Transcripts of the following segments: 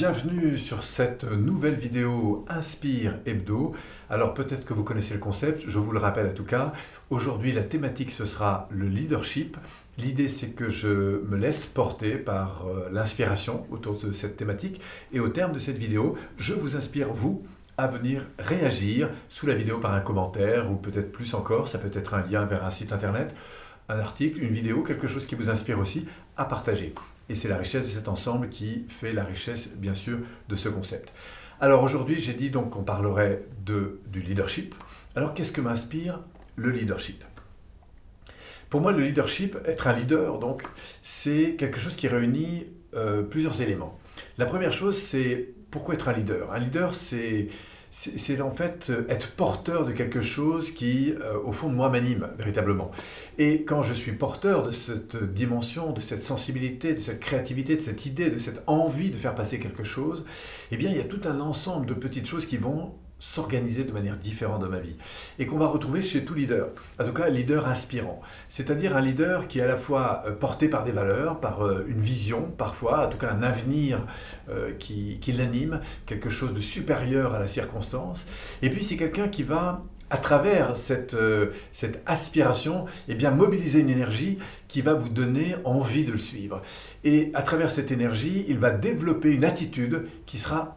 bienvenue sur cette nouvelle vidéo Inspire Hebdo. Alors peut-être que vous connaissez le concept, je vous le rappelle en tout cas. Aujourd'hui la thématique ce sera le leadership. L'idée c'est que je me laisse porter par l'inspiration autour de cette thématique et au terme de cette vidéo, je vous inspire vous à venir réagir sous la vidéo par un commentaire ou peut-être plus encore, ça peut être un lien vers un site internet, un article, une vidéo, quelque chose qui vous inspire aussi à partager. Et c'est la richesse de cet ensemble qui fait la richesse, bien sûr, de ce concept. Alors aujourd'hui, j'ai dit donc qu'on parlerait du leadership. Alors qu'est-ce que m'inspire le leadership? Pour moi, le leadership, être un leader, donc, c'est quelque chose qui réunit plusieurs éléments. La première chose, c'est pourquoi être un leader? Un leader, c'est en fait être porteur de quelque chose qui, au fond de moi, m'anime véritablement. Et quand je suis porteur de cette dimension, de cette sensibilité, de cette créativité, de cette idée, de cette envie de faire passer quelque chose, eh bien, il y a tout un ensemble de petites choses qui vont s'organiser de manière différente dans ma vie et qu'on va retrouver chez tout leader, en tout cas leader inspirant, c'est-à-dire un leader qui est à la fois porté par des valeurs, par une vision parfois, en tout cas un avenir qui l'anime, quelque chose de supérieur à la circonstance, et puis c'est quelqu'un qui va à travers cette aspiration, eh bien, mobiliser une énergie qui va vous donner envie de le suivre. Et à travers cette énergie, il va développer une attitude qui sera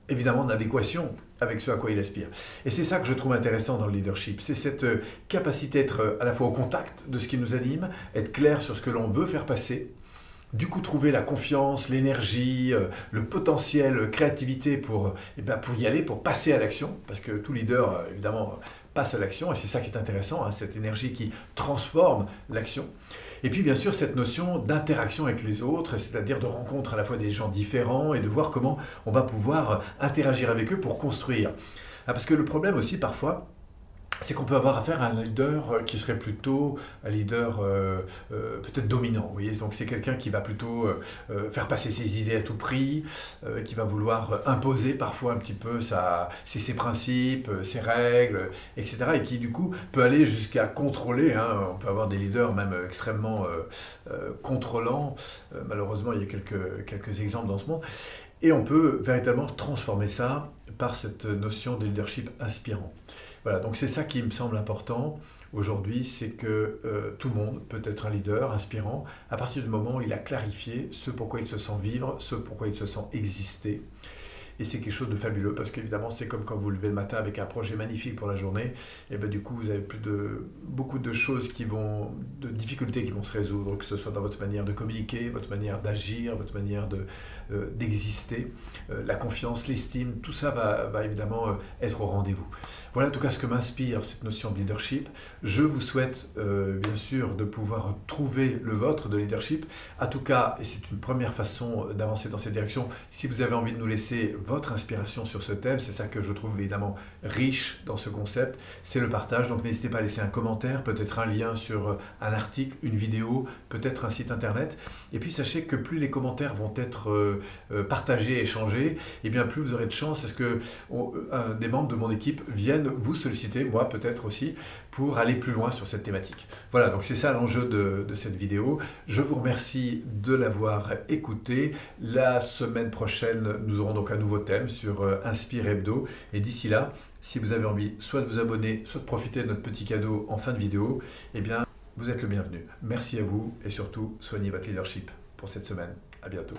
évidemment en adéquation avec ce à quoi il aspire. Et c'est ça que je trouve intéressant dans le leadership, c'est cette capacité d'être à la fois au contact de ce qui nous anime, être clair sur ce que l'on veut faire passer, du coup trouver la confiance, l'énergie, le potentiel, créativité pour y aller, pour passer à l'action, parce que tout leader, évidemment, passe à l'action, et c'est ça qui est intéressant, hein, cette énergie qui transforme l'action. Et puis bien sûr cette notion d'interaction avec les autres, c'est-à-dire de rencontre à la fois des gens différents et de voir comment on va pouvoir interagir avec eux pour construire. Parce que le problème aussi parfois, c'est qu'on peut avoir affaire à un leader qui serait plutôt un leader peut-être dominant. Vous voyez, donc c'est quelqu'un qui va plutôt faire passer ses idées à tout prix, qui va vouloir imposer parfois un petit peu ses principes, ses règles, etc. Et qui du coup peut aller jusqu'à contrôler. Hein. On peut avoir des leaders même extrêmement contrôlants. Malheureusement, il y a quelques exemples dans ce monde. Et on peut véritablement transformer ça par cette notion de leadership inspirant. Voilà, donc c'est ça qui me semble important aujourd'hui, c'est que tout le monde peut être un leader inspirant à partir du moment où il a clarifié ce pourquoi il se sent vivre, ce pourquoi il se sent exister. Et c'est quelque chose de fabuleux parce qu'évidemment c'est comme quand vous levez le matin avec un projet magnifique pour la journée, et bien du coup vous avez beaucoup de choses de difficultés qui vont se résoudre, que ce soit dans votre manière de communiquer, votre manière d'agir, votre manière d'exister, la confiance, l'estime, tout ça va évidemment être au rendez-vous. Voilà en tout cas ce que m'inspire cette notion de leadership. Je vous souhaite bien sûr de pouvoir trouver le vôtre de leadership. En tout cas, et c'est une première façon d'avancer dans cette direction, si vous avez envie de nous laisser votre inspiration sur ce thème, c'est ça que je trouve évidemment riche dans ce concept, c'est le partage. Donc n'hésitez pas à laisser un commentaire, peut-être un lien sur un article, une vidéo, peut-être un site internet. Et puis sachez que plus les commentaires vont être partagés, échangés, et bien plus vous aurez de chance à ce que des membres de mon équipe viennent vous solliciter, moi peut-être aussi, pour aller plus loin sur cette thématique. Voilà, donc c'est ça l'enjeu de cette vidéo. Je vous remercie de l'avoir écouté. La semaine prochaine, nous aurons donc un nouveau thème sur Inspire Hebdo. Et d'ici là, si vous avez envie soit de vous abonner, soit de profiter de notre petit cadeau en fin de vidéo, eh bien, vous êtes le bienvenu. Merci à vous et surtout, soignez votre leadership pour cette semaine. À bientôt.